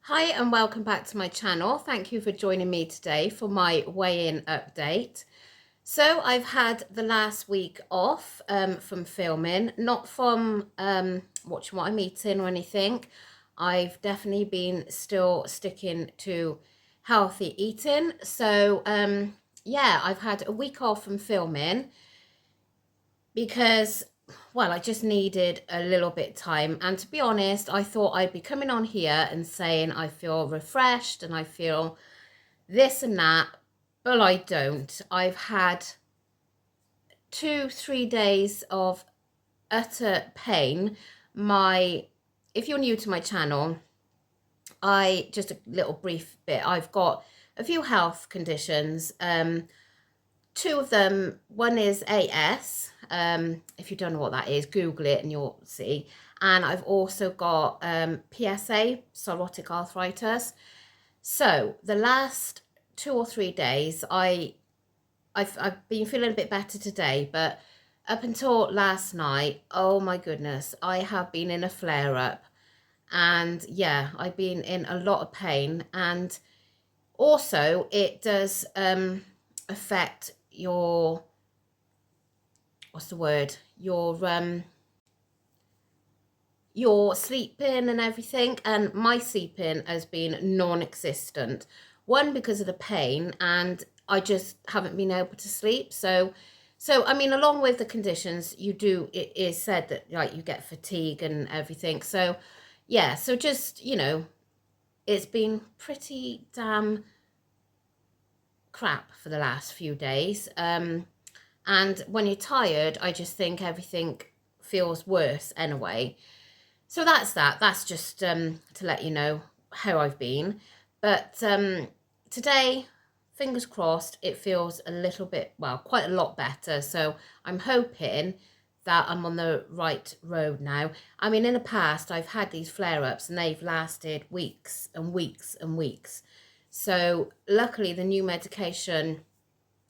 Hi and welcome back to my channel. Thank you for joining me today for my weigh-in update. So I've had the last week off from filming, not from watching what I'm eating or anything. I've definitely been still sticking to healthy eating. So yeah, I've had a week off from filming because, well, I just needed a little bit of time. And to be honest, I thought I'd be coming on here and saying I feel refreshed and I feel this and that, but I don't. I've had 2-3 days of utter pain. If you're new to my channel, just a little brief bit, I've got a few health conditions. Two of them, one is AS. If you don't know what that is, Google it and you'll see. And I've also got PSA, psoriatic arthritis. So the last 2 or 3 days, I've been feeling a bit better today, but up until last night, oh my goodness, I have been in a flare up. And yeah, I've been in a lot of pain. And also it does affect your, what's the word, your sleeping and everything. And my sleeping has been non-existent. One, because of the pain, and I just haven't been able to sleep. So I mean, along with the conditions, it is said that like you get fatigue and everything. So yeah, so just, it's been pretty damn crap for the last few days. And when you're tired, I just think everything feels worse anyway. So that's that. That's just to let you know how I've been. But today, fingers crossed, it feels a little bit, well, quite a lot better. So I'm hoping that I'm on the right road now. I mean, in the past, I've had these flare-ups and they've lasted weeks and weeks and weeks. So luckily, the new medication,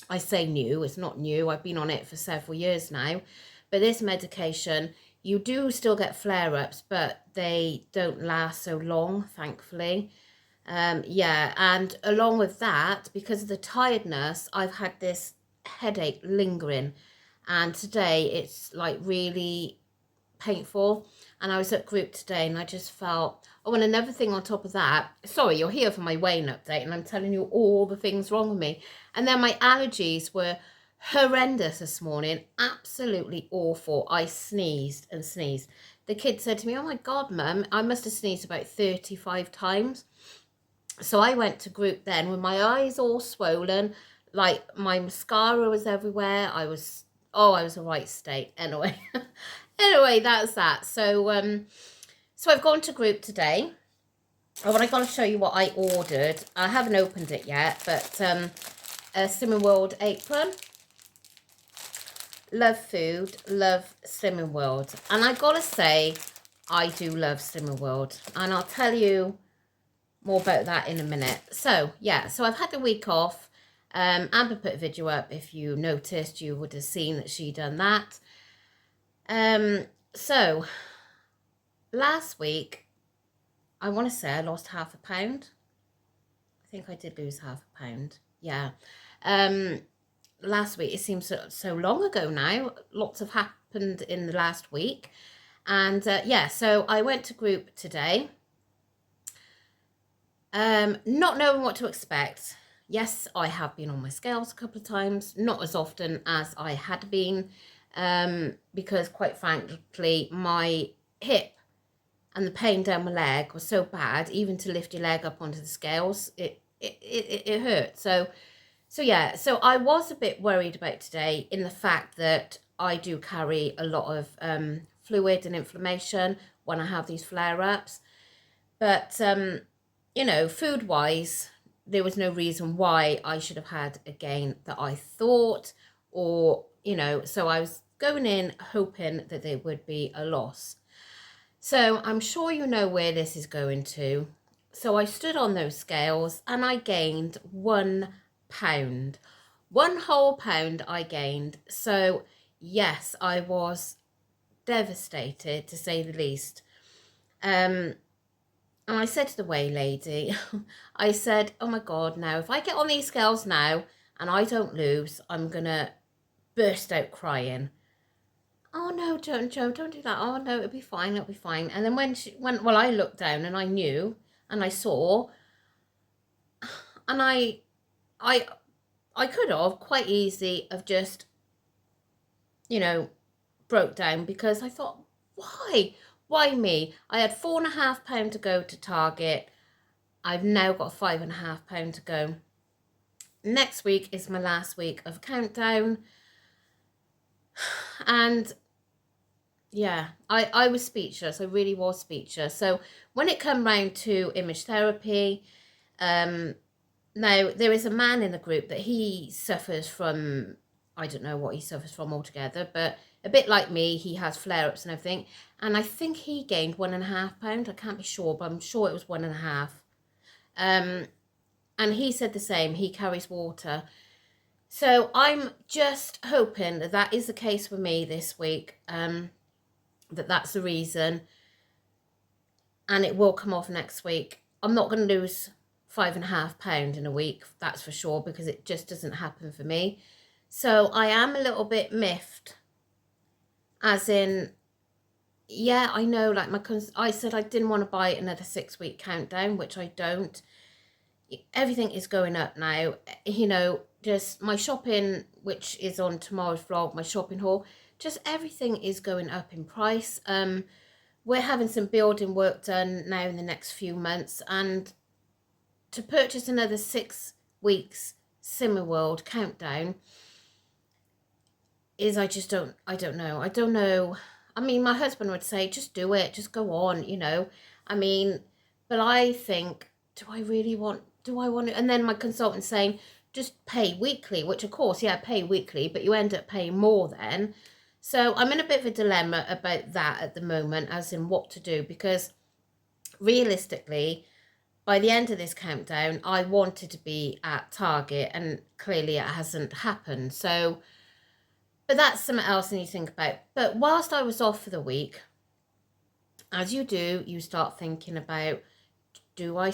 I say new, it's not new. I've been on it for several years now. But this medication, you do still get flare-ups, but they don't last so long, thankfully. Yeah, and along with that, because of the tiredness, I've had this headache lingering. And today it's like really painful. And I was at group today and I just felt, oh, and another thing on top of that, sorry, you're here for my weighing update and I'm telling you all the things wrong with me. And then my allergies were horrendous this morning, absolutely awful. I sneezed and sneezed. The kid said to me, oh my God, Mum, I must have sneezed about 35 times. So I went to group then with my eyes all swollen, like my mascara was everywhere. I was a right state anyway. Anyway, that's that. So I've gone to group today. Oh, and I got to show you what I ordered. I haven't opened it yet, but a Slimming World apron. Love food, love Slimming World. And I got to say, I do love Slimming World. And I'll tell you more about that in a minute. So, yeah, so I've had the week off. Amber put a video up. If you noticed, you would have seen that she done that. So last week, I want to say I lost half a pound. I think I did lose half a pound. Yeah. Last week, it seems so long ago now. Lots have happened in the last week. And yeah, so I went to group today. Not knowing what to expect. Yes, I have been on my scales a couple of times, not as often as I had been, because quite frankly, my hip and the pain down my leg was so bad, even to lift your leg up onto the scales, it hurt. So yeah, so I was a bit worried about today in the fact that I do carry a lot of fluid and inflammation when I have these flare-ups. But, food-wise, there was no reason why I should have had a gain that I thought, or, so I was going in hoping that there would be a loss. So I'm sure you know where this is going to. So I stood on those scales and I gained 1 pound. 1 whole pound I gained. So yes, I was devastated, to say the least. And I said to the weigh lady, I said, oh my God, now if I get on these scales now and I don't lose, I'm going to burst out crying. Oh no, don't, Joe, don't do that. Oh no, it'll be fine, it'll be fine. And then well, I looked down and I knew and I saw, and I, I could have quite easily have just, you know, broke down, because I thought, why? Why me? I had £4.5 to go to Target. I've now got £5.5 to go. Next week is my last week of countdown. And yeah, I was speechless. I really was speechless. So when it come round to image therapy, now there is a man in the group that he suffers from, I don't know what he suffers from altogether, but a bit like me, he has flare-ups and everything. And I think he gained £1.5. I can't be sure, but I'm sure it was 1.5. And he said the same. He carries water. So I'm just hoping that that is the case for me this week. That's the reason, and it will come off next week. I'm not going to lose £5.5 in a week, that's for sure, because it just doesn't happen for me. So I am a little bit miffed, as in, yeah, I know, like I said I didn't want to buy another 6-week countdown, which I don't. Everything is going up now, you know, just my shopping, which is on tomorrow's vlog, my shopping haul, just everything is going up in price. We're having some building work done now in the next few months, and to purchase another 6 weeks Cineworld countdown is, I don't know. I mean, my husband would say, just do it, just go on, you know. I mean, but I think, do I want it? And then my consultant's saying, just pay weekly, which of course, yeah, pay weekly, but you end up paying more then. So I'm in a bit of a dilemma about that at the moment, as in what to do, because realistically, by the end of this countdown, I wanted to be at Target, and clearly it hasn't happened. So, but that's something else I need to think about. But whilst I was off for the week, as you do, you start thinking about, do I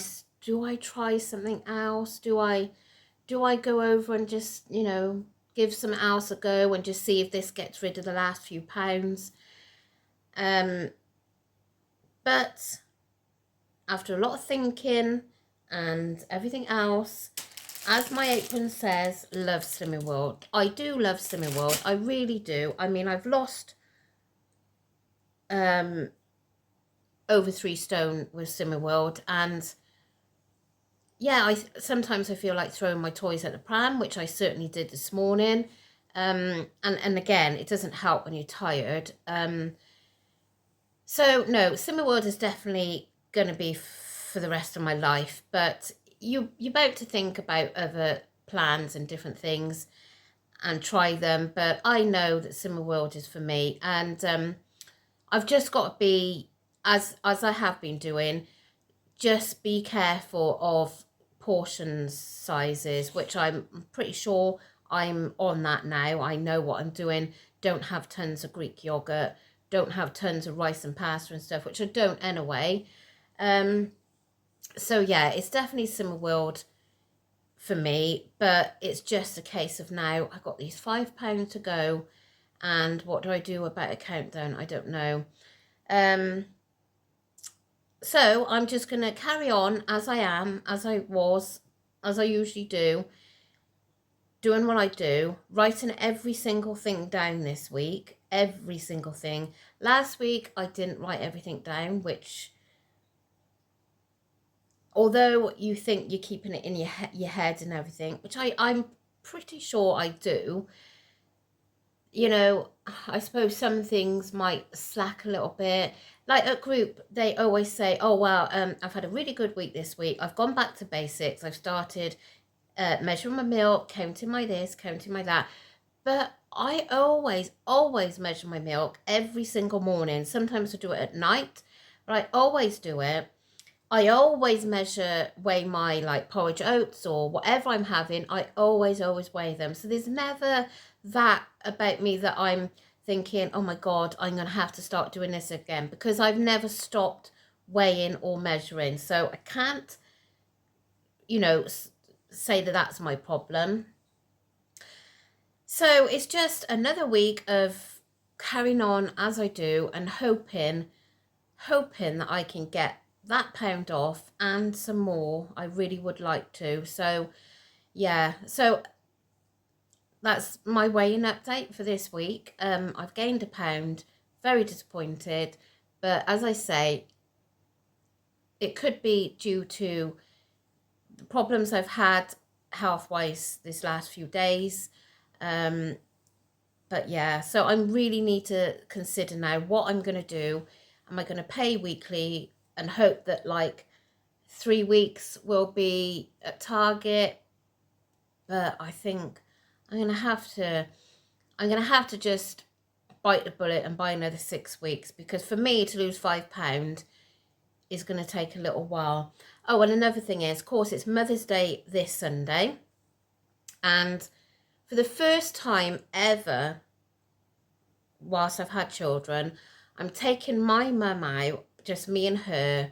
try something else? Do I go over and just, you know, give something else a go and just see if this gets rid of the last few pounds? But after a lot of thinking and everything else, as my apron says, love Slimming World. I do love Slimming World. I really do. I mean, I've lost over 3 stone with Slimming World, and yeah, sometimes I feel like throwing my toys at the pram, which I certainly did this morning. And again, it doesn't help when you're tired. So no, Slimming World is definitely going to be for the rest of my life. But you're about to think about other plans and different things and try them. But I know that Slimming World is for me, and I've just got to be, as I have been doing, just be careful of portions sizes, which I'm pretty sure I'm on that now. I know what I'm doing. Don't have tons of Greek yogurt. Don't have tons of rice and pasta and stuff, which I don't anyway. So yeah, it's definitely Slimming World for me, but it's just a case of now I've got these £5 to go, and what do I do about a countdown? I don't know. So I'm just going to carry on as I am, as I usually do, doing what I do, writing every single thing down this week, every single thing. Last week I didn't write everything down, which, although you think you're keeping it in your head and everything, which I'm pretty sure I do, you know, I suppose some things might slack a little bit. Like at group, they always say, oh, well, I've had a really good week this week. I've gone back to basics. I've started measuring my milk, counting my this, counting my that. But I always measure my milk every single morning. Sometimes I do it at night, but I always do it. I always weigh my like porridge oats or whatever I'm having. I always weigh them. So there's never that about me that I'm thinking, oh my God, I'm going to have to start doing this again, because I've never stopped weighing or measuring. So I can't, you know, say that that's my problem. So it's just another week of carrying on as I do and hoping that I can get that pound off and some more. I really would like to. So yeah, so that's my weighing update for this week. I've gained a pound, very disappointed, but as I say, it could be due to the problems I've had health-wise this last few days. But yeah, so I really need to consider now what I'm going to do. Am I going to pay weekly and hope that like 3 weeks will be at Target? But I think I'm going to have to just bite the bullet and buy another 6 weeks, because for me to lose £5 is going to take a little while. Oh, and another thing is, of course, it's Mother's Day this Sunday. And for the first time ever, whilst I've had children, I'm taking my mum out, just me and her.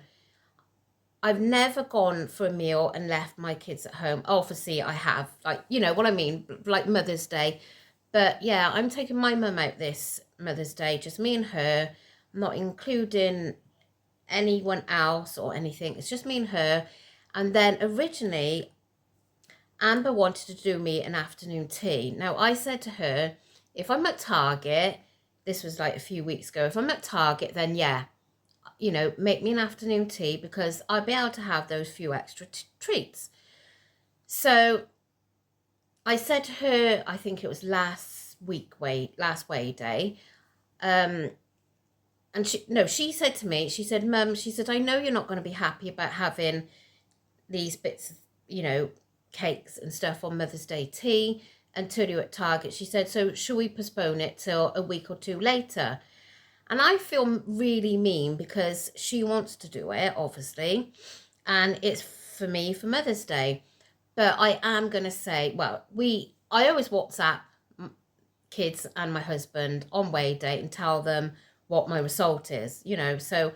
I've never gone for a meal and left my kids at home. Obviously, I have, like, you know what I mean, like Mother's Day. But yeah, I'm taking my mum out this Mother's Day, just me and her. I'm not including anyone else or anything. It's just me and her. And then originally, Amber wanted to do me an afternoon tea. Now, I said to her, if I'm at Target, this was like a few weeks ago, if I'm at Target, then yeah, you know, make me an afternoon tea, because I'll be able to have those few extra treats. So I said to her, I think it was last weigh day, and she said to me, she said, Mum, she said, I know you're not going to be happy about having these bits of, you know, cakes and stuff on Mother's Day tea until you're at Target. She said, so should we postpone it till a week or two later? And I feel really mean, because she wants to do it, obviously, and it's for me for Mother's Day. But I am going to say, well, I always WhatsApp kids and my husband on weigh day and tell them what my result is, you know. So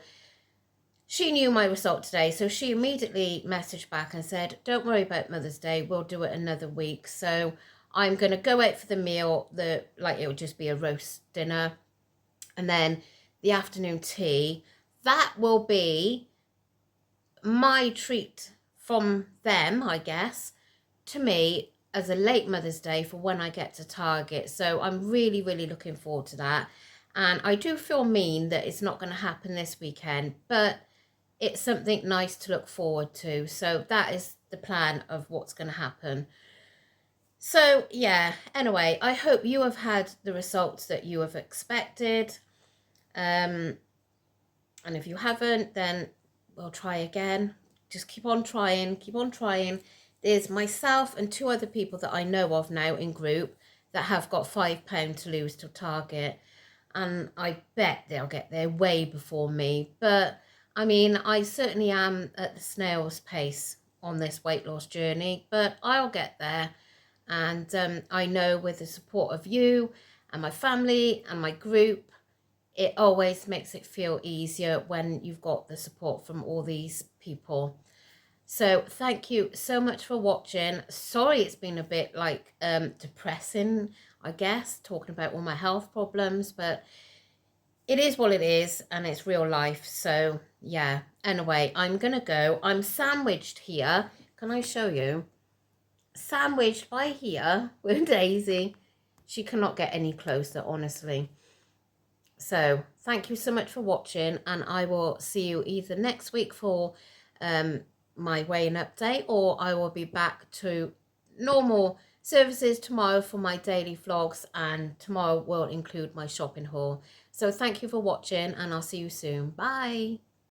she knew my result today, so she immediately messaged back and said, don't worry about Mother's Day, we'll do it another week. So I'm going to go out for the meal, like it would just be a roast dinner. And then the afternoon tea, that will be my treat from them, I guess, to me as a late Mother's Day for when I get to Target. So I'm really, really looking forward to that. And I do feel mean that it's not going to happen this weekend, but it's something nice to look forward to. So that is the plan of what's going to happen. So yeah, anyway, I hope you have had the results that you have expected. And if you haven't, then we'll try again. Just keep on trying, keep on trying. There's myself and 2 other people that I know of now in group that have got £5 to lose to Target. And I bet they'll get there way before me. But I mean, I certainly am at the snail's pace on this weight loss journey, but I'll get there. And I know with the support of you and my family and my group, it always makes it feel easier when you've got the support from all these people. So thank you so much for watching. Sorry it's been a bit like depressing, I guess, talking about all my health problems, but it is what it is, and it's real life. So yeah, anyway, I'm gonna go. I'm sandwiched here. Can I show you? Sandwiched by here with Daisy. She cannot get any closer, honestly. So thank you so much for watching, and I will see you either next week for my weighing update, or I will be back to normal services tomorrow for my daily vlogs, and tomorrow will include my shopping haul. So thank you for watching, and I'll see you soon. Bye.